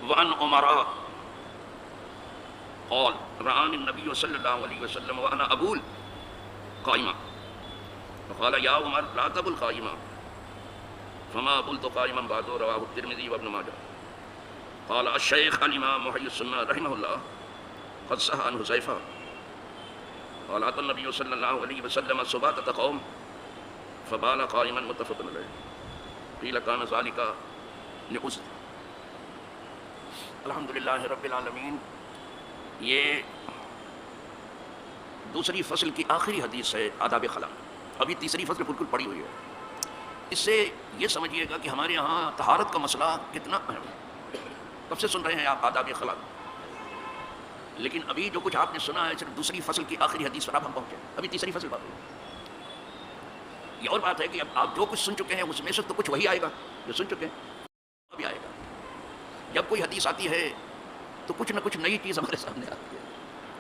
وعن عمر قال رآني النبي صلى الله عليه وسلم وأنا أبول قائما فقال يا عمر لا تبل قائما فما بلت قائما بعد. رواه الترمذي وابن ماجه. قال الشيخ الإمام محي السنة رحمه الله قد صح عن حذيفة قال أتى النبي صلى الله عليه وسلم سباتة قوم فبال قائما متفق عليه قيل كان ذلك لعذر. الحمدللہ رب العالمین. یہ دوسری فصل کی آخری حدیث ہے آداب خلا. ابھی تیسری فصل بالکل پڑی ہوئی ہے. اس سے یہ سمجھیے گا کہ ہمارے یہاں طہارت کا مسئلہ کتنا اہم ہے. کب سے سن رہے ہیں آپ آداب خلا؟ لیکن ابھی جو کچھ آپ نے سنا ہے صرف دوسری فصل کی آخری حدیث پر آپ ہم پہنچے. ابھی تیسری فصل باقی ہے. یہ اور بات ہے کہ اب آپ جو کچھ سن چکے ہیں اس میں سے تو کچھ وہی آئے گا جو سن چکے ہیں ابھی آئے گا. جب کوئی حدیث آتی ہے تو کچھ نہ کچھ نئی چیز ہمارے سامنے آتی ہے.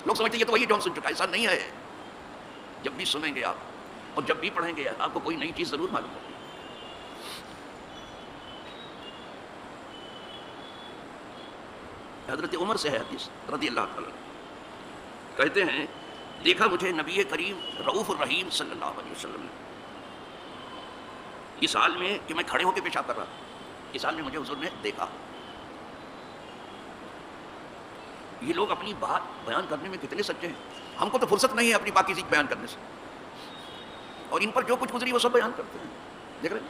لوگ سمجھتے ہیں یہ تو وہی جو ہم سن چکا ہے. ایسا نہیں ہے. جب بھی سنیں گے آپ اور جب بھی پڑھیں گے آپ کو کوئی نئی چیز ضرور معلوم ہوگی. حضرت عمر سے ہے حدیث رضی اللہ تعالیٰ کہتے ہیں دیکھا مجھے نبی کریم رؤوف الرحیم صلی اللہ علیہ وسلم نے اس حال میں کہ میں کھڑے ہو کے پیشاب کر رہا تھا. اس حال میں مجھے حضور نے دیکھا. یہ لوگ اپنی بات بیان کرنے میں کتنے سچے ہیں. ہم کو تو فرصت نہیں ہے اپنی پاکیزگی بیان کرنے سے, اور ان پر جو کچھ گزری وہ سب بیان کرتے ہیں. دیکھ رہے ہیں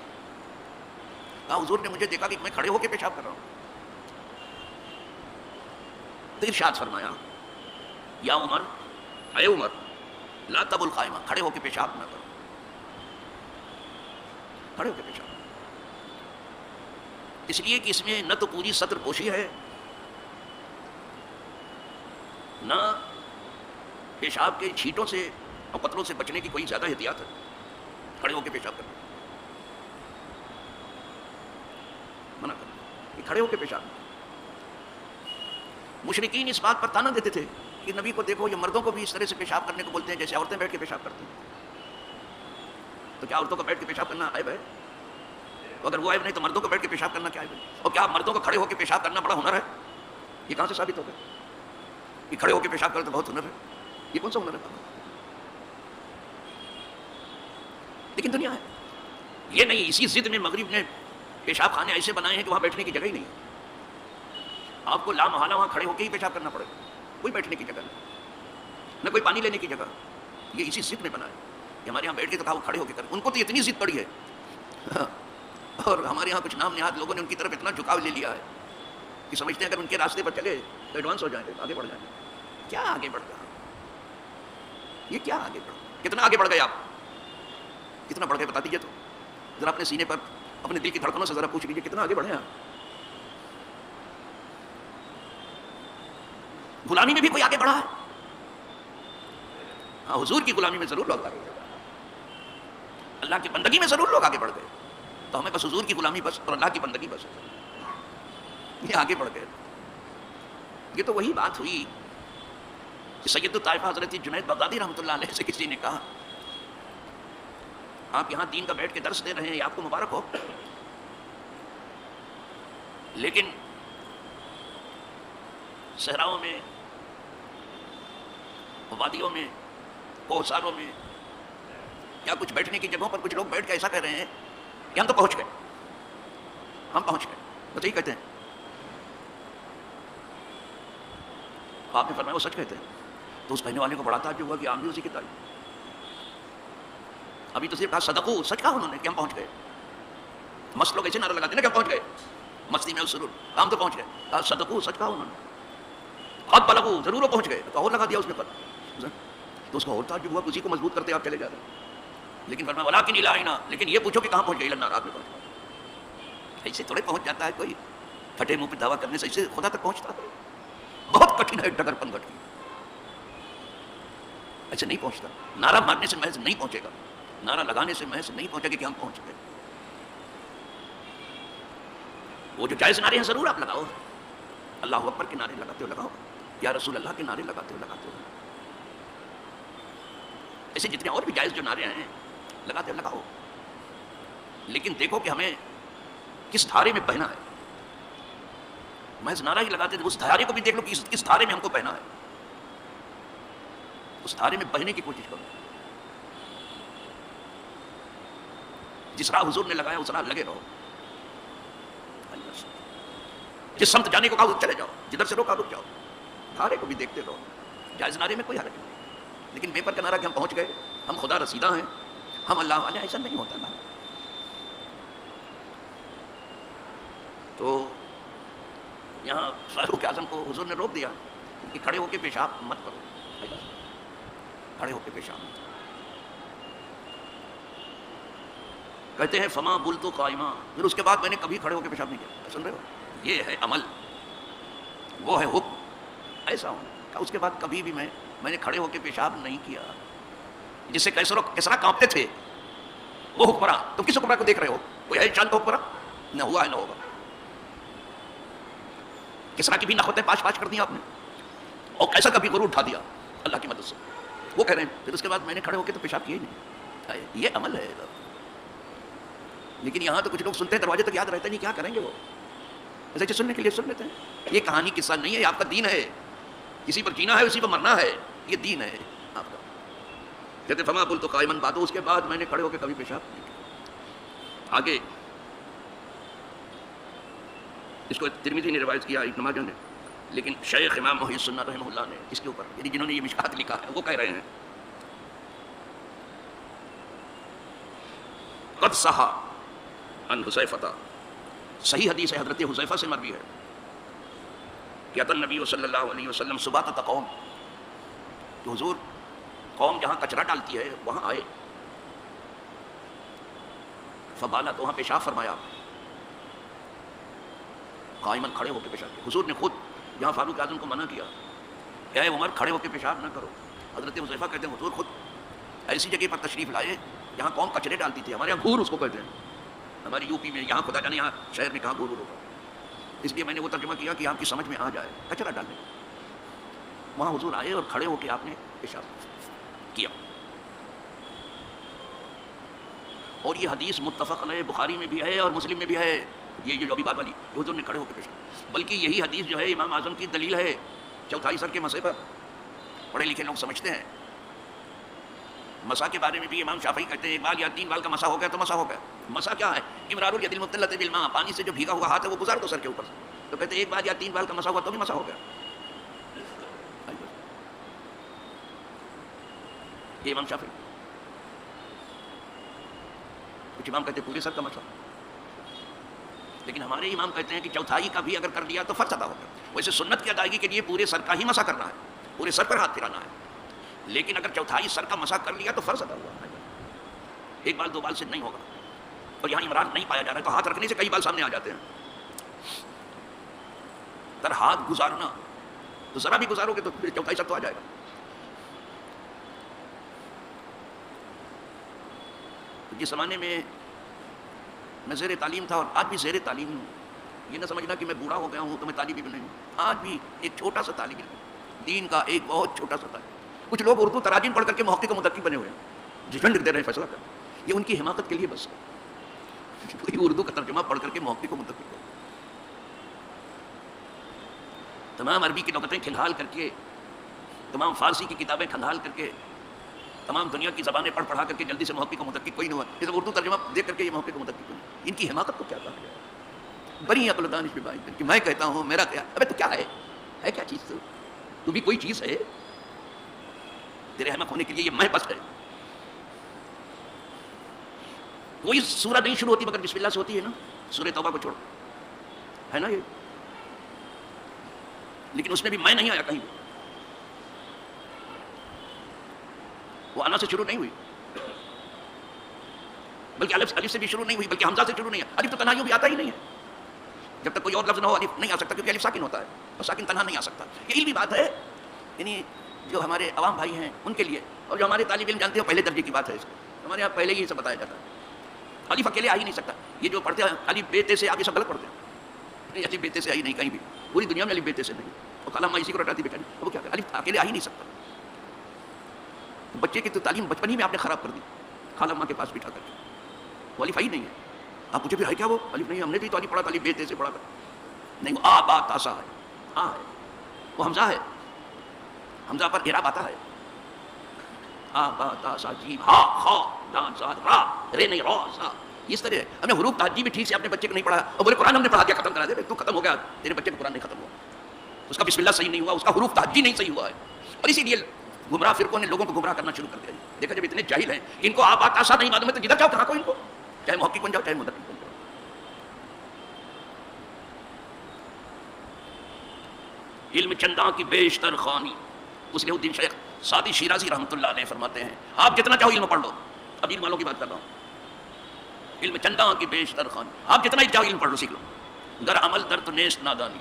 کہا حضور نے مجھے دیکھا کہ میں کھڑے ہو کے پیشاب کر رہا ہوں. تو ارشاد فرمایا یا عمر, اے عمر لا تبل قائمہ, کھڑے ہو کے پیشاب نہ کرو. کھڑے ہو کے پیشاب, اس لیے کہ اس میں نہ تو پوری سطر پوشی ہے, نہ پیشاب کے چھینٹوں سے اور قطروں سے بچنے کی کوئی زیادہ احتیاط ہے. کھڑے ہو کے پیشاب کرنا منع کرنا, کھڑے ہو کے پیشاب. مشرکین اس بات پر تانا دیتے تھے کہ نبی کو دیکھو یہ مردوں کو بھی اس طرح سے پیشاب کرنے کو بولتے ہیں جیسے عورتیں بیٹھ کے پیشاب کرتی ہیں. تو کیا عورتوں کو بیٹھ کے پیشاب کرنا عیب ہے؟ اگر وہ عیب نہیں تو مردوں کو بیٹھ کے پیشاب کرنا کیا عیب ہے؟ اور کیا مردوں کو کھڑے ہو کے پیشاب کرنا بڑا ہنر ہے؟ یہ کہاں سے ثابت ہو گیا کہ کھڑے ہو کے پیشاب کرنا تو بہت ہنر ہے؟ یہ کون سا ہنر ہے؟ لیکن دنیا ہے یہ نہیں. اسی ضد میں مغرب نے پیشاب خانے ایسے بنائے ہیں کہ وہاں بیٹھنے کی جگہ ہی نہیں ہے. آپ کو لامحالہ وہاں کھڑے ہو کے ہی پیشاب کرنا پڑے گا. کوئی بیٹھنے کی جگہ نہیں, نہ کوئی پانی لینے کی جگہ. یہ اسی ضد میں بنا ہے کہ ہمارے یہاں بیٹھ کے تو کہا وہ کھڑے ہو کے کریں. ان کو تو اتنی ضد پڑی ہے, اور ہمارے یہاں کچھ نام نہاد لوگوں نے ان کی طرف اتنا جھکاؤ لے لیا ہے کہ سمجھتے ہیں اگر ان کے راستے پر چلے تو ایڈوانس ہو جائیں گے, آگے بڑھ جائیں گے. کیا آگے بڑھ گیا یہ؟ کیا آگے بڑھ گیا؟ کتنا آگے بڑھ گئے آپ؟ کتنا بڑھ گئے بتا دیجیے تو ذرا. اپنے سینے پر اپنے دل کی دھڑکنوں سے ذرا پوچھ لیجیے کتنا آگے بڑھے آپ. غلامی میں بھی کوئی آگے بڑھا ہے؟ ہاں, حضور کی غلامی میں ضرور لوگ آگے بڑھ گئے. اللہ کی بندگی میں ضرور لوگ آگے بڑھ گئے. تو ہمیں بس حضور کی غلامی بس اور اللہ کی بندگی بس, یہ آگے بڑھ گئے. یہ تو وہی بات ہوئی کہ سید الطائفہ حضرت جنید بغدادی رحمۃ اللہ علیہ سے کسی نے کہا آپ یہاں دین کا بیٹھ کے درس دے رہے ہیں, یہ آپ کو مبارک ہو, لیکن صحراؤں میں, وادیوں میں, کوہساروں میں یا کچھ بیٹھنے کی جگہوں پر کچھ لوگ بیٹھ کے ایسا کہہ رہے ہیں کہ ہم تو پہنچ گئے, ہم پہنچ گئے. وہ یہی کہتے ہیں. آپ نے فرمایا وہ سچ کہتے ہیں. تو اس کہنے والے کو بڑا تعجب ہوا کہ عام بھی اسی کی تعریف. ابھی تو صرف کہا صدقو, سچ کہا انہوں نے کہ ہم پہنچ گئے. مست لوگ ایسے نعرہ لگاتے ہیں نا کہ ہم پہنچ گئے, مستی میں سرور, ہم تو پہنچ گئے. کہا صدقو, سچ کہا انہوں نے. قد بلغوا, ضرور وہ پہنچ گئے. تو اور لگا دیا اس نے قد. تو اس کو اور تعجب ہوا, اسی کو مضبوط کرتے آپ چلے جا رہے ہیں. لیکن فرمایا ولکن الہینا, لیکن یہ پوچھو کہ کہاں پہنچ گئے. النار, آپ میں پہنچ گئے. ایسے تھوڑے پہنچ جاتا ہے کوئی پھٹے منہ پہ دعویٰ کرنے سے, ایسے خدا تک پہنچتا ہے. بہت کٹھن ہے ڈگر پنگٹ کی, ایسے نہیں پہنچتا. نعرہ مارنے سے محض نہیں پہنچے گا, نعرہ لگانے سے محض نہیں پہنچے گا کہ ہم پہنچ گئے. وہ جو جائز نعرے ہیں ضرور آپ لگاؤ. اللہ اکبر کے نعرے لگاتے ہو لگاؤ, یا رسول اللہ کے نعرے لگاتے ہو لگاتے ہو. ایسے جتنے اور بھی جائز جو نعرے ہیں لگاتے ہو لگاؤ. لیکن دیکھو کہ ہمیں کس دھارے میں بہنا ہے. محض نعرہ ہی لگاتے تھے. اس دھارے کو بھی دیکھ لو کہ کس دھارے میں ہم کو بہنا ہے, اس دھارے میں بہنے کی کوشش کرو. جس راہ حضور نے لگایا اس راہ لگے رہو. جس سمت جانے کو کہا چلے جاؤ, جدھر سے روکا رک جاؤ. دھارے کو بھی دیکھتے رہو. جائز نعرے میں کوئی حرج نہیں, لیکن پیپر کا نعرہ کہ ہم پہنچ گئے, ہم خدا رسیدہ ہیں, ہم اللہ والے, ایسا نہیں ہوتا نا. تو یہاں فاروق اعظم کو حضور نے روک دیا کہ کھڑے ہو کے پیشاب مت کرو, کھڑے ہو کے پیشاب مت. کہتے ہیں فما بلتو قائما, پھر اس کے بعد میں نے کبھی کھڑے ہو کے پیشاب نہیں کیا. سن رہے ہو, یہ ہے عمل, وہ ہے حکم, ایسا ہونا. اس کے بعد کبھی بھی میں نے کھڑے ہو کے پیشاب نہیں کیا. جس سے کیسرا کانپتے تھے وہ حکمراں, تم کس حکمراں کو دیکھ رہے ہو؟ کوئی ہے شان کا حکمراں؟ نہ ہوا ہے نہ ہوگا. کسرا کی بھی نخوتیں پاش کر دیا آپ نے, اور کیسا کبھی غرور اٹھا دیا اللہ کی مدد سے. وہ کہہ رہے ہیں پھر اس کے بعد میں نے کھڑے ہو کے تو پیشاب کیا ہی نہیں. یہ عمل ہے. لیکن یہاں تو کچھ لوگ سنتے ہیں, دروازے تک یاد رہتا نہیں, کیا کریں گے وہ, ایسے سننے کے لیے سن لیتے ہیں. یہ کہانی قصہ نہیں ہے, یہ آپ کا دین ہے. کسی پر جینا ہے اسی پر مرنا ہے, یہ دین ہے آپ کا. کہتے فما قلت قائما بعد, اس کے بعد میں نے کھڑے ہو کے کبھی پیشاب نہیں کیا. آگے اس کو ترمذی نے روایت کیا, ابن ماجہ نے, لیکن شیخ امام محی السنہ رحمہ اللہ نے اس کے اوپر, یعنی جنہوں نے یہ مشکات لکھا ہے, وہ کہہ رہے ہیں قد صح عن حذیفہ, صحیح حدیث ہے حضرت حذیفہ سے مروی ہے کہ اتى النبی صلی اللہ علیہ وسلم سباطۃ قوم, کہ حضور قوم جہاں کچرا ڈالتی ہے وہاں آئے. فبالا, تو وہاں پیشاب فرمایا, قائمن, کھڑے ہو کے پیشاب کیا. حضور نے خود جہاں فاروق اعظم کو منع کیا کہ اے عمر کھڑے ہو کے پیشاب نہ کرو, حضرت حذیفہ کہتے ہیں حضور خود ایسی جگہ پر تشریف لائے جہاں قوم کچرے ڈالتی تھی. ہمارے یہاں گھور اس کو کہتے ہیں, ہماری یو پی میں, یہاں خدا جانے یہاں شہر میں کہاں گھور ہوگا, اس لیے میں نے وہ ترجمہ کیا کہ آپ کی سمجھ میں آ جائے. کچرا ڈالنے وہاں حضور آئے اور کھڑے ہو کے آپ نے پیشاب کیا. اور یہ حدیث متفق علیہ بخاری میں بھی ہے اور مسلم میں بھی ہے, یہ جو ابھی بات والی حضور نے کھڑے ہو کے پیشاب. بلکہ یہی حدیث جو ہے امام اعظم کی دلیل ہے چوتھائی سر کے مسئلے پر. پڑھے لکھے لوگ سمجھتے ہیں. مسا کے بارے میں بھی امام شافعی کہتے ہیں ایک بال یا 3 بال کا مسا ہو گیا تو مسا ہو گیا. مسا کیا ہے؟ امرار الید المطلۃ بالماء, پانی سے جو بھیگا ہوا ہاتھ ہے وہ گزار دو سر کے اوپر سے. تو کہتے ہیں ایک بال یا 3 بال کا مسا ہوا تو بھی مسا ہو گیا. یہ امام شافعی. کچھ امام کہتے ہیں پورے سر کا مسا, لیکن ہمارے امام کہتے ہیں کہ چوتھائی کا بھی اگر کر دیا تو فرض ادا ہوگا. ویسے سنت کی ادائیگی کے لیے پورے سر کا ہی مسا کرنا ہے, پورے سر پر ہاتھ پھرانا ہے, لیکن اگر چوتھائی سر کا مسا کر لیا تو فرض ادا ہوا. 1 بال 2 بال سے نہیں ہوگا. اور یہاں امرار نہیں پایا جا رہا ہے تو ہاتھ رکھنے سے کئی بال سامنے آ جاتے ہیں. اگر ہاتھ گزارنا تو ذرا بھی گزارو گے تو پھر چوتھائی سر تو آ جائے گا. جس زمانے میں میں زیر تعلیم تھا اور آج بھی زیر تعلیم ہوں, یہ نہ سمجھنا کہ میں بوڑھا ہو گیا ہوں تو میں طالب علم نہیں ہوں. آج بھی ایک چھوٹا سا طالب علم, دین کا ایک بہت چھوٹا سا طالب. کچھ لوگ اردو تراجم پڑھ کر کے محقق و مدقق بنے ہوئے ہیں, ججمنٹ دے رہے ہیں, فیصلہ کر رہے ہیں. یہ ان کی حماقت کے لیے بس کوئی اردو کا ترجمہ پڑھ کر کے محقق و مدقق ہو. تمام عربی کی نقطیں کھنگال کر کے, تمام فارسی کی کتابیں کھنگال کر کے, تمام دنیا کی زبانیں پڑھ پڑھا کر کے جلدی سے محقق و مدقق کوئی نہیں ہوا. یہ اردو ترجمہ دیکھ کر کے یہ محقق و مدقق نہیں. ان کی حماقت کو کیا کہا گیا؟ بڑی عقل و دانش پہ بات کہ میں کہتا ہوں میرا کیا, ابے تو کیا ہے کیا چیز, تو بھی کوئی چیز ہے تیرے احمق ہونے کے لیے. یہ میں بس ہے. کوئی سورہ نہیں شروع ہوتی مگر بسم اللہ سے ہوتی ہے نا, سورہ توبہ کو چھوڑ, ہے نا یہ, لیکن اس میں بھی میں نہیں آیا کہیں. وہ انا سے شروع نہیں ہوئی, بلکہ الف سے بھی شروع نہیں ہوئی, بلکہ حمزہ سے شروع نہیں ہے. الف تو تنہائیوں بھی آتا ہی نہیں ہے. جب تک کوئی اور لفظ نہ ہو الف نہیں آ سکتا, کیونکہ الف ساکن ہوتا ہے اور ساکن تنہا نہیں آ سکتا. یہ علمی بات ہے, یعنی جو ہمارے عوام بھائی ہیں ان کے لیے, اور جو ہمارے طالب علم جانتے ہیں پہلے درجے کی بات ہے. اس کو ہمارے یہاں پہلے ہی اسے بتایا جاتا ہے. الف اکیلے آ ہی نہیں سکتا. یہ جو پڑھتے ہیں الف بے تے سے آگے سب غلط پڑھتے ہیں. الف بے تے سے آئی نہیں کہیں بھی, پوری دنیا میں الف بے تے سے نہیں. اور خالہ ماں اسی کو رٹاتی بیٹھانی, وہ کیا الف اکیلے آ ہی نہیں سکتا. بچے کی تو تعلیم بچپن ہی میں آپ نے خراب کر دی, خالہ ماں کے پاس بٹھا کر کے. وہ الف آئی نہیں ہے. آپ مجھے پھر ہے کیا وہ الف نہیں, ہم نے بھی تو الف پڑھا تھا, الف بے تے سے پڑھا تھا. نہیں، وہ آبا تاسا ہے، ہاں ہے، وہ حمزہ ہے، حمزہ پر اعراب آتا ہے، آبا تاسا جیم ہا خا دال زاد را رے نہیں را سا، اس طرح ہمیں حروف تہجی بھی ٹھیک سے اپنے بچے کو نہیں پڑھا اور بولے قرآن ہم نے پڑھا دیا ختم کرا دے، تو ختم ہو گیا، تیرے بچے کو قرآن نہیں ختم ہوا، اس کا بسم اللہ صحیح نہیں ہوا، اس کا حروف تہجی نہیں صحیح ہوا ہے. اور اسی لیے گمراہ فرقوں نے لوگوں کو گمراہ کرنا شروع کر دیا. دیکھا جب اتنے جاہل ہیں ان کو آپ آتا نہیں معلوم ہے تو جدھر جاؤ کہاں کو ان کو، چاہے محقق بن جاؤ چاہے مدرس بن جاؤ. علم چنداں کی بیشتر خوانی، اس لیے الدین شیخ سعدی شیرازی رحمۃ اللہ علیہ فرماتے ہیں آپ جتنا چاہو علم پڑھ لو، اب علم والوں کی بات کر رہا ہوں، علم چنداں کی بیشتر خوانی، آپ جتنا ہی چاہو علم پڑھ لو سیکھ لو، گر عمل در تو نیست نادانی،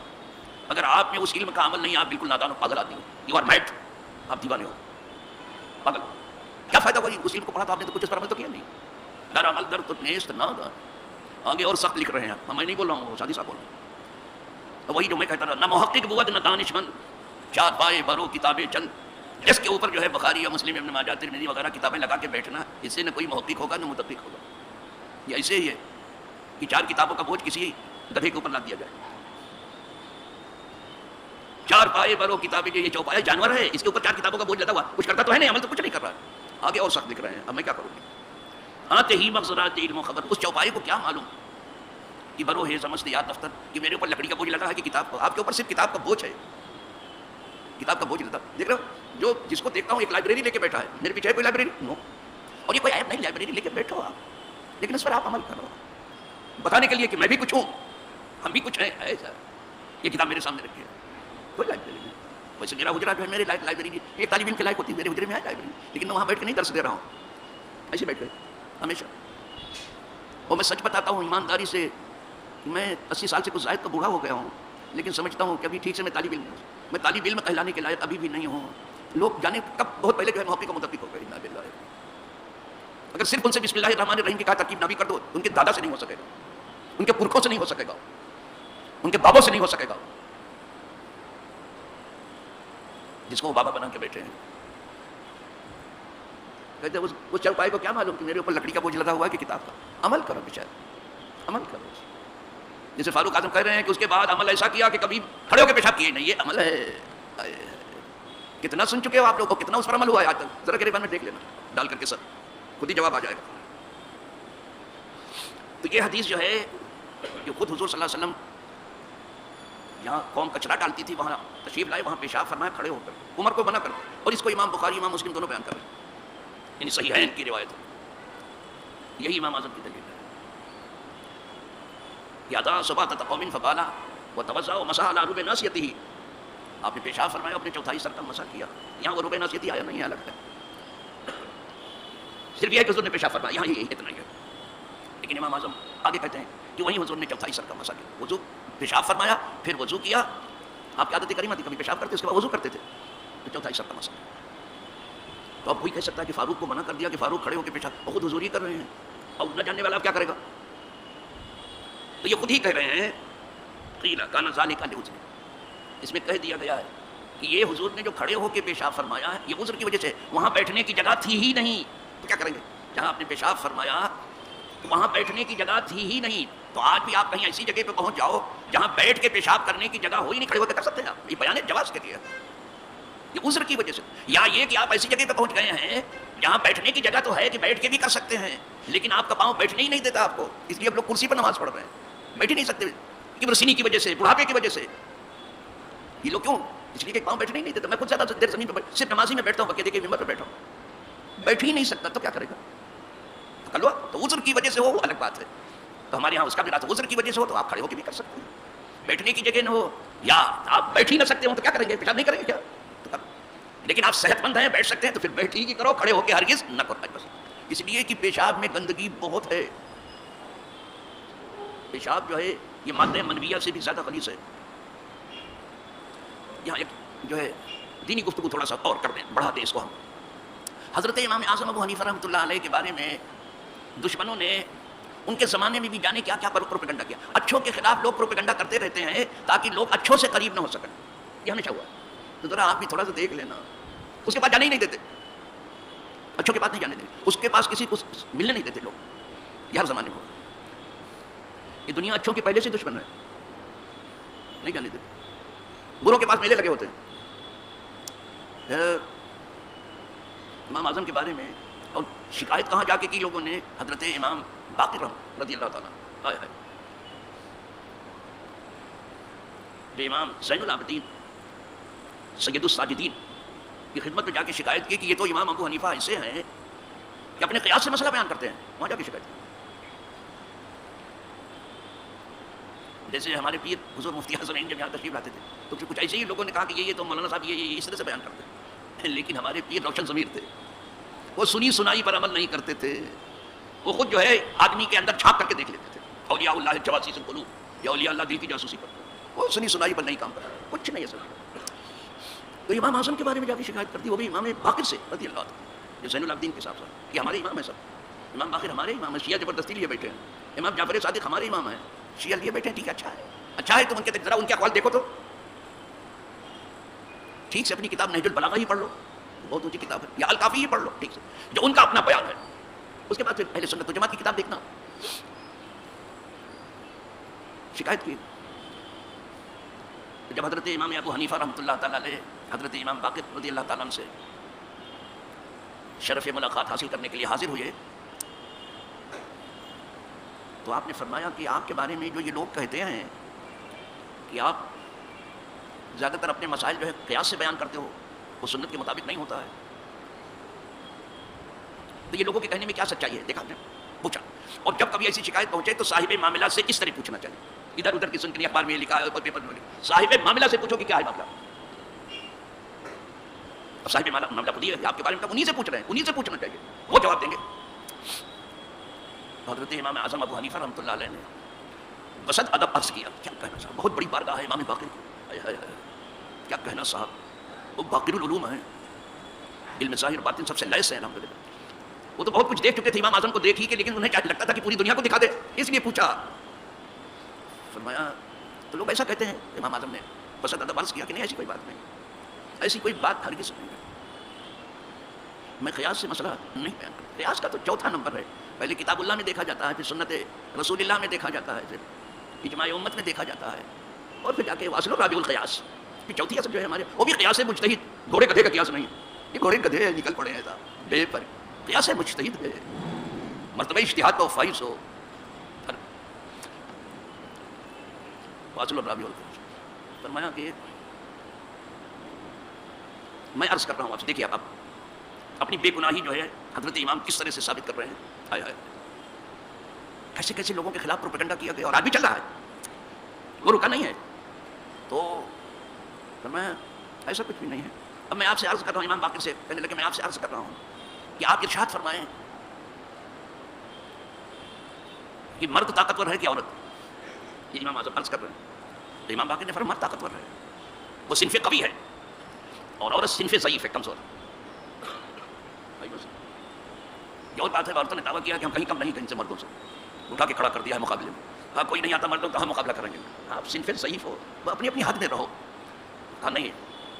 اگر آپ میں اس علم کا عمل نہیں آپ بالکل نادان ہو، پاگل آدمی ہو، یو آر میڈ، آپ دیوانے ہو، پاگل. کیا فائدہ ہوا اس علم کو پڑھا تو آپ نے تو کچھ اس پر عمل تو کیا نہیں. گر عمل در تو نیست نادان، آگے اور سخت لکھ رہے ہیں، میں نہیں بول رہا ہوں، شادی صاحب بول رہے ہیں. وہی جو میں کہتا رہا، نہ محقق بود نہ دانش مند، چار پائے برو کتابیں چند، جس کے اوپر جو ہے بخاری یا مسلم ابن ماجہ ترمذی وغیرہ کتابیں لگا کے بیٹھنا، اس سے نہ کوئی محقق ہوگا نہ مدقق ہوگا. یہ ایسے ہی ہے کہ چار کتابوں کا بوجھ کسی گدھے کے اوپر لاد دیا جائے. چار پائے برو کتابیں، یہ چوپایا جانور ہے، اس کے اوپر چار کتابوں کا بوجھ لگا ہوا، کچھ کرتا تو ہے نہیں، عمل تو کچھ نہیں کر رہا ہے. آگے اور سخت لکھ رہے ہیں، اب میں کیا کروں گی. آتے ہی مغزرات علم و خبر، اس چوپائے کو کیا معلوم کہ برو ہے سمجھتے یاد دفتر کہ میرے اوپر لکڑی کا بوجھ لگا ہے کہ کتاب کو، آپ کے اوپر صرف کتاب کا بوجھ ہے، کتاب کا بوجھ لگتا. دیکھ رہے ہو جو جس کو دیکھتا ہوں ایک لائبریری لے کے بیٹھا ہے، میرے پیچھے ہے کوئی لائبریری؟ نو. اور یہ کوئی عیب نہیں، لائبریری لے کے بیٹھو آپ، لیکن اس پر آپ عمل کرو، بتانے کے لیے کہ میں بھی کچھ ہوں، ہم بھی کچھ ہیں. ایسا یہ کتاب میرے سامنے رکھی ہے، کوئی لائبریری نہیں. ویسے میرا حجرہ جو ہے میرے لائبریری ایک طالب علم کے لائق ہوتی ہے، میرے حجرے میں ہے لائبریری، لیکن میں وہاں بیٹھ کے نہیں درس دے رہا ہوں، ایسے بیٹھ کے ہمیشہ. اور میں سچ بتاتا ہوں ایمانداری سے کہ میں 80 سال سے کچھ زائد تو بوڑھا ہو گیا ہوں، لیکن سمجھتا ہوں کہ ابھی ٹھیک سے میں طالب علم ہوں، میں طالب علم کہلانے کے لائق ابھی بھی نہیں ہوں. لوگ جانے کب بہت پہلے جو ہے محقق و مدقق ہو گئے. اگر صرف ان سے بسم اللہ الرحمن الرحیم کی کہا ترکیب نہ بھی کر دو، ان کے دادا سے نہیں ہو سکے گا، ان کے پرکھوں سے نہیں ہو سکے گا، ان کے بابوں سے نہیں ہو سکے گا، جس کو وہ بابا بنا کے بیٹھے ہیں. کہتے ہیں اس چوپائے کو کیا معلوم کہ میرے اوپر لکڑی کا بوجھ لگا ہوا ہے کہ کتاب کا. عمل کرو بیچارے، عمل کرو. جیسے فاروق اعظم کہہ رہے ہیں کہ اس کے بعد عمل ایسا کیا کہ کبھی کھڑے ہو کے پیشاب کیے نہیں، یہ عمل ہے. کتنا سن چکے ہو آپ لوگ کو، کتنا اس پر عمل ہوا ہے آج تک، ذرا گریبان میں دیکھ لینا ڈال کر کے سر، خود ہی جواب آ جائے گا. تو یہ حدیث جو ہے کہ خود حضور صلی اللہ علیہ وسلم جہاں قوم کچرا ڈالتی تھی وہاں تشریف لائے، وہاں پیشاب فرمایا کھڑے ہو کر، عمر کو منع کر. اور اس کو امام بخاری امام مسلم دونوں بیان کر رہے ہیں، یعنی صحیحین کی روایت ہے. یہی امام اعظم کی دلیل ہے. یادا صبات قوم فقالا وتوضا ومسح على رب ناصیتہ، آپ نے پیشاب فرمایا اپنے چوتھائی سر کا مسح کیا. یہاں وہ رب ناصیتہ آیا نہیں، الگ ہے، صرف یہ ہے کہ حضور نے پیشاب فرمایا، یہاں یہ اتنا ہی ہے. لیکن امام اعظم آگے کہتے ہیں کہ وہیں حضور نے چوتھائی سر کا مسح کیا، وضو پیشاب فرمایا پھر وضو کیا. آپ کی عادت کریمہ تھی، کبھی پیشاب کرتے اس کے بعد وضو کرتے تھے، تو چوتھائی سر کا مسح. تو اب کوئی کہہ سکتا ہے کہ فاروق کو منع کر دیا کہ فاروق کھڑے ہو کے پیشاب، خود حضور ہی کر رہے ہیں، اور نہ جاننے والا کیا کرے گا. تو یہ خود ہی کہہ رہے ہیں قیل کان ذلک لعذر، اس میں کہہ دیا گیا ہے کہ یہ حضور نے جو کھڑے ہو کے پیشاب فرمایا ہے یہ عذر کی وجہ سے، وہاں بیٹھنے کی جگہ تھی ہی نہیں. تو کیا کریں گے، جہاں آپ نے پیشاب فرمایا وہاں بیٹھنے کی جگہ تھی ہی نہیں. تو آج بھی آپ کہیں ایسی جگہ پہ پہنچ جاؤ جہاں بیٹھ کے پیشاب کرنے کی جگہ ہو ہی نہیں، کھڑے ہو کے کر سکتے ہیں آپ. یہ بیان جواز کے لیے، یہ عذر کی وجہ سے. یا یہ کہ آپ ایسی جگہ پہ پہنچ گئے ہیں جہاں بیٹھنے کی جگہ تو ہے کہ بیٹھ کے بھی کر سکتے ہیں، لیکن آپ کا پاؤں بیٹھنے ہی نہیں دیتا آپ کو، اس لیے آپ لوگ کرسی پر نماز پڑھ رہے ہیں، بیٹھ ہی نہیں سکتے، کبرسینی کی وجہ سے، بڑھاپے کی وجہ سے. یہ لوگ کیوں؟ اس لیے کہ پاؤں بیٹھنے ہی نہیں دیتا. میں خود زیادہ دیر زمین پہ صرف نمازی میں بیٹھتا ہوں، بقیہ دیکھے ممبر پہ بیٹھا ہوں، بیٹھ ہی نہیں سکتا، تو کیا کرے گا. کلوا تو عذر کی وجہ سے ہو وہ الگ بات ہے. تو ہمارے یہاں اس کا بھی رات عذر کی وجہ سے ہو تو آپ کھڑے ہو کے بھی کر سکتے ہیں، بیٹھنے کی جگہ نہ ہو یا آپ بیٹھ ہی نہ سکتے ہو تو کیا کریں گے، پیشاب نہیں کریں گے کیا. تو کرو. لیکن آپ صحت مند ہیں، بیٹھ سکتے ہیں تو پھر بیٹھ ہی کرو، کھڑے ہو کے ہرگز نہ کرو. بس اس لیے کہ پیشاب میں گندگی بہت ہے. پیشاب جو ہے یہ مادہ منویہ سے بھی زیادہ خلیص ہے. یہاں ایک جو ہے دینی گفتگو تھوڑا سا اور کر دیں، بڑھا دیں اس کو ہم. حضرت امام اعظم ابو حنیفہ رحمۃ اللہ علیہ کے بارے میں دشمنوں نے ان کے زمانے میں بھی جانے کیا کیا پروپیگنڈا کیا. اچھوں کے خلاف لوگ پروپیگنڈا کرتے رہتے ہیں تاکہ لوگ اچھوں سے قریب نہ ہو سکیں. یہ ہمیشہ ہوا. تو ذرا آپ بھی تھوڑا سا دیکھ لینا، اس کے پاس جانے ہی نہیں دیتے، اچھوں کے پاس نہیں جانے دیتے، اس کے پاس کسی کو ملنے نہیں دیتے لوگ. یہ ہر زمانے میں ہوا. یہ دنیا اچھوں کے پہلے سے دشمن ہے. نہیں جانے دیتے. بروں کے پاس میلے لگے ہوتے ہیں امام اعظم کے بارے میں. اور شکایت کہاں جا کے کی لوگوں نے؟ حضرت امام باقر رضی اللہ تعالیٰ ہائے ہائے. امام زین العابدین سید الساجدین کی خدمت میں جا کے شکایت کی کہ یہ تو امام ابو حنیفہ ایسے ہیں کہ اپنے قیاس سے مسئلہ بیان کرتے ہیں. وہاں جا کے شکایت کی. جیسے ہمارے پیر حضور مفتی اعظم جب یہاں تشریف لاتے تھے تو کچھ ایسے ہی لوگوں نے کہا کہ یہ تو مولانا صاحب یہ اس طرح سے بیان کرتے ہیں. لیکن ہمارے پیر روشن ضمیر تھے, وہ سنی سنائی پر عمل نہیں کرتے تھے. وہ خود جو ہے آدمی کے اندر چھاپ کر کے دیکھ لیتے تھے. اولیاء اللہ جواسیس القلوب, یا اولیاء اللہ دل کی جاسوسی کرتے. وہ سنی سنائی پر نہیں کام کرتا, کچھ نہیں ایسا. تو امام اعظم کے بارے میں جا کے شکایت کرتی, وہ بھی امام باقر سے رضی اللہ عنہ, جو زین العابدین کے ساتھ ساتھ. یہ ہمارے امام ہیں سب. امام باقر ہمارے امام ہیں. شیعہ زبردستی لیے بیٹھے ہیں. امام جعفر صادق ہمارے امام ہیں. شیعہ لیے بیٹھے ہیں. ٹھیک ہے, اچھا ہے, اچھا ہے. تم ان کے ذرا ان کے اقوال دیکھو تو ٹھیک سے. اپنی کتاب نہج البلاغہ ہی پڑھ لو, بہت اونچی کتاب ہے. یا الکافی ہی پڑھ لو ٹھیک سے, جو ان کا اپنا بیان ہے. اس کے بعد پھر اہل سنت و جماعت کی کتاب دیکھنا. شکایت کی جب حضرت امام ابو حنیفہ رحمۃ اللہ تعالیٰ علیہ حضرت امام باقر رضی اللہ تعالیٰ عنہ سے شرف ملاقات حاصل کرنے کے لیے حاضر ہوئے, تو آپ نے فرمایا کہ آپ کے بارے میں جو یہ لوگ کہتے ہیں کہ آپ زیادہ تر اپنے مسائل جو ہے قیاس سے بیان کرتے ہو, وہ سنت کے مطابق نہیں ہوتا ہے. تو یہ لوگوں کے کہنے میں کیا سچائی ہے؟ دیکھا آپ نے, پوچھا. اور جب کبھی ایسی شکایت پہنچے تو صاحب معاملہ سے اس طرح پوچھنا چاہیے. ادھر ادھر کی سن کے اخبار میں لکھا ہے, پیپر میں لکھا, صاحب معاملہ سے پوچھو کہ کیا ہے معاملہ. اب صاحب معاملہ خود ہی ہے, آپ کے بارے میں انہیں سے پوچھ رہے ہیں, انہیں سے پوچھنا چاہیے, وہ جواب دیں گے. حضرت امام اعظم ابو حنیفہ رحمۃ اللہ علیہ نے بسط ادب عرض کیا. کیا کہنا صاحب, بہت بڑی بارگاہ ہے امام باقر کی. کیا کہنا صاحب, وہ باقر العلوم ہیں, علم ظاہر باطن سب سے لیس ہیں الحمدللہ. وہ تو بہت کچھ دیکھ چکے تھے امام اعظم کو دیکھ ہی کے, لیکن انہیں لگتا تھا کہ پوری دنیا کو دکھا دے, اس لیے پوچھا. فرمایا تو لوگ ایسا کہتے ہیں. امام اعظم نے بسط ادب عرض کیا کہ نہیں, ایسی کوئی بات نہیں, ایسی کوئی بات ہرگز نہیں ہے. میں قیاس سے مسئلہ نہیں بیان کرتا. قیاس کا تو چوتھا نمبر ہے. پہلے کتاب اللہ میں دیکھا جاتا ہے, پھر سنت رسول اللہ میں دیکھا جاتا ہے, پھر اجماع امت میں دیکھا جاتا ہے, اور پھر جا کے واصل رابع القیاس. یہ چوتھی اصل جو ہے ہمارے, وہ بھی قیاس مجتہد. گھوڑے گدھے کا قیاس نہیں, یہ گھوڑے گدھے نکل پڑے ہیں صاحب بے پر. قیاس مجتہد ہے, مرتبہ اجتہاد کا فائز ہو. واصل رابع القیاس. فرمایا کہ میں عرض کر رہا ہوں آپ سے, دیکھیے آپ اپنی بے گناہی جو ہے حضرت امام کس طرح سے ثابت کر رہے ہیں. ہائے ہائے, کیسے کیسے لوگوں کے خلاف پروپیگنڈا کیا گیا, اور آج بھی چل رہا ہے, وہ رکا نہیں ہے. تو فرمایا ایسا کچھ بھی نہیں ہے. اب میں آپ سے عرض کر رہا ہوں, امام باقر سے کہنے لگے میں آپ سے عرض کر رہا ہوں کہ آپ ارشاد فرمائیں کہ مرد طاقتور ہے کہ عورت. یہ امام اعظم عرض کر رہے ہیں. تو امام باقر نے فرمایا مرد طاقتور ہے, وہ صنف قوی ہے, اور عورت صنف ضعیف ہے, کمزور. یہ اور بات ہے, عورتوں نے دعویٰ کیا کہ ہم کہیں کم نہیں, کہیں سے مردوں سے اٹھا کے کھڑا کر دیا ہے مقابلے میں. ہاں کوئی نہیں آتا مردوں کا, ہم مقابلہ کریں گے. آپ صنف ضعیف ہو, وہ اپنی اپنی حد میں رہو. کہا نہیں,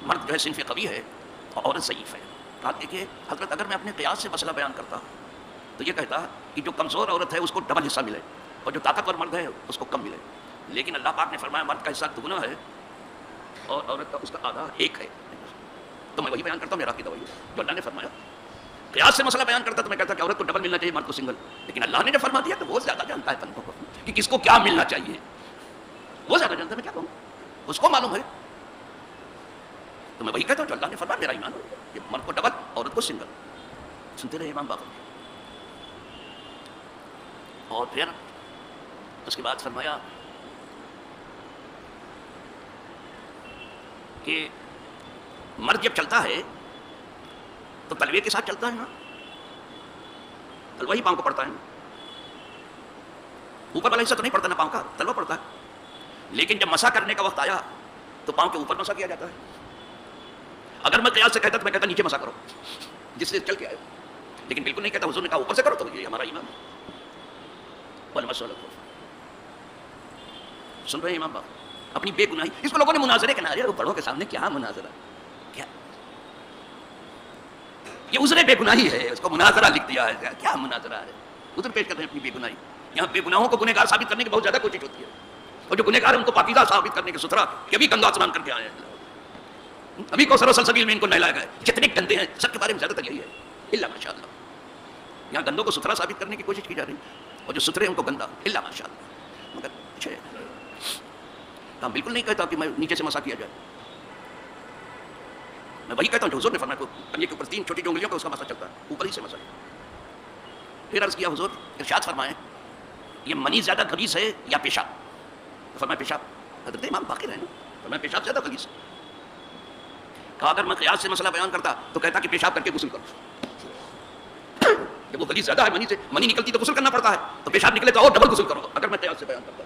مرد جو ہے صنف قوی ہے اور عورت ضعیف ہے. کہا دیکھیے حضرت, اگر میں اپنے قیاس سے مسئلہ بیان کرتا تو یہ کہتا کہ جو کمزور عورت ہے اس کو ڈبل حصہ ملے, اور جو طاقتور مرد ہے اس کو کم ملے. لیکن اللہ پاک نے فرمایا مرد کا حصہ دگنا ہے اور عورت کا اس کا آدھا ایک ہے. تو میں وہی بیان کرتا ہوں, میرا عقیدہ وہی ہے جو اللہ نے فرمایا. قیاس سے مسئلہ بیان کرتا تو میں کہتا کہ عورت کو ڈبل ملنا چاہیے, مرد کو سنگل. لیکن اللہ نے جو فرما دیا تو وہ زیادہ جانتا ہے بندوں کو کہ کس کو کیا ملنا چاہیے, وہ زیادہ جانتا ہے. میں کیا کہوں, اس کو معلوم ہے. تو میں وہی کہتا ہوں جو اللہ نے فرمایا, میرا ایمان ہے کہ مرد کو ڈبل, عورت کو سنگل. سنتے رہے امام باقر. اور پھر اس کے بعد فرمایا کہ مرد جب چلتا ہے تو تلوے کے ساتھ چلتا ہے نا, تلوا ہی پاؤں کو پڑتا ہے نا, اوپر والا حصہ تو نہیں پڑتا نا, پاؤں کا تلوا پڑتا ہے. لیکن جب مسا کرنے کا وقت آیا تو پاؤں کے اوپر مسا کیا جاتا ہے. اگر میں قیاس سے کہتا تو میں کہتا نیچے مسا کرو جس سے چل کے آئے, لیکن بالکل نہیں کہتا. حضور نے کہا اوپر سے کرو, تو یہ ہمارا ایمان ہے. سن رہے ہیں امام باپ اپنی بے گناہی. اس کو لوگوں نے مناظرے کے نعرے, بڑوں کے سامنے کیا مناظرہ, کیا یہ عذر بے گناہی ہے, اس کو مناظرہ لکھ دیا ہے. کیا مناظرہ ہے, عذر پیش کرتے ہیں اپنی بے گناہی. یہاں بے گناہوں کو گنہگار ثابت کرنے کی بہت زیادہ کوشش ہوتی ہے. اور جو گنہگار ہیں ان کو پاکیزہ ثابت کرنے کے ستھرا کہ ابھی گنگا اسنان کر کے آئے ہیں، ابھی کوثر و سلسبیل میں ان کو نہلایا گیا. جتنے گندے ہیں سب کے بارے میں زیادہ تر یہی ہے، الا ماشاء اللہ. یہاں گندوں کو ستھرا ثابت کرنے کی کوشش کی جا رہی ہے، اور جو ستھرے ہیں ان کو گندا، الا ماشاء اللہ. مگر اچھے ہم بالکل نہیں کہتا کہ میں نیچے سے مسا کیا جائے. میں وہی کہتا ہوں جو حضور نے فرمایا کو پنجے کے اوپر 3 چھوٹی انگلیوں کا اس کا مسا چلتا ہے، اوپر ہی سے مسا. پھر عرض کیا حضور ارشاد فرمائیں یہ منی زیادہ خبیث ہے یا پیشاب؟ فرمایا پیشاب. حضرت امام باقر ہے نا، فرمایا پیشاب زیادہ خبیث ہے. کہا اگر میں قیاس سے مسئلہ بیان کرتا تو کہتا کہ پیشاب کر کے غسل کرو. جب وہ خبیث زیادہ ہے منی سے، منی نکلتی تو غسل کرنا پڑتا ہے، تو پیشاب نکلے تو اور ڈبل غسل کرو اگر میں قیاس سے بیان کرتا.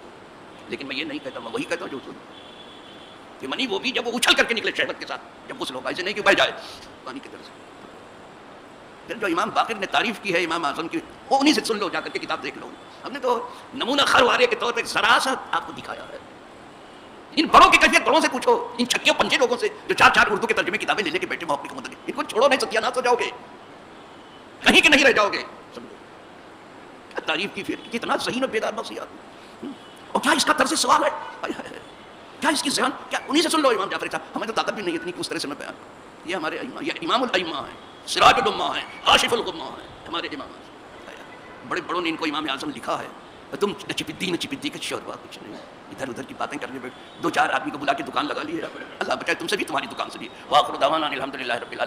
لیکن میں یہ نہیں کہتا، میں وہی کہتا ہوں جو حضور کہ منی وہ بھی جب وہ اچھل کر کے نکلے شہوت کے ساتھ جب غسل ہوگا، ایسے نہیں کہ بہ جائے پانی کی طرح سے. پھر جو امام باقر نے تعریف کی ہے امام اعظم کی، وہ انہی سے سن لو، جا کر کے کتاب دیکھ لو. ہم نے تو نمونہ خروارے کے طور پہ سراسر آپ کو دکھایا ہے. ان بڑوں کی کیفیت بڑوں سے پوچھو، ان چھکیوں پنجے لوگوں سے جو 4 اردو کے ترجمے کتابیں لے لے کے بیٹھے ہو اپنی مدد، ان کو چھوڑو نہیں، ستیہ ناس ہو جاؤ گے، کہیں کے نہیں رہ جاؤ گے. سمجھو کیا تعریف کی، پھر کتنا صحیح اور بیدار نفسیات. اور کیا اس کا طرز سوال ہے، کیا اس کی ذہن، کیا انہی سے سن لو امام جعفر صاحب. ہمیں تو طاقت بھی نہیں اتنی کہ اس طرح سے میں بیان کروں. یہ ہمارے ائمہ، یہ امام الائمہ ہیں، سراج الامہ ہیں، کاشف الغمہ ہیں، ہمارے امام. بڑے بڑوں نے ان کو امام اعظم لکھا ہے. تم چپدی کے شوروا کچھ نہیں، ادھر ادھر کی باتیں کرنے بیٹھ 2-4 آدمی کو بلا کے دکان لگا لی ہے. اللہ بچائے تم سے بھی، تمہاری دکان سے بھی. واخر دعوانا الحمدللہ رب العالمین.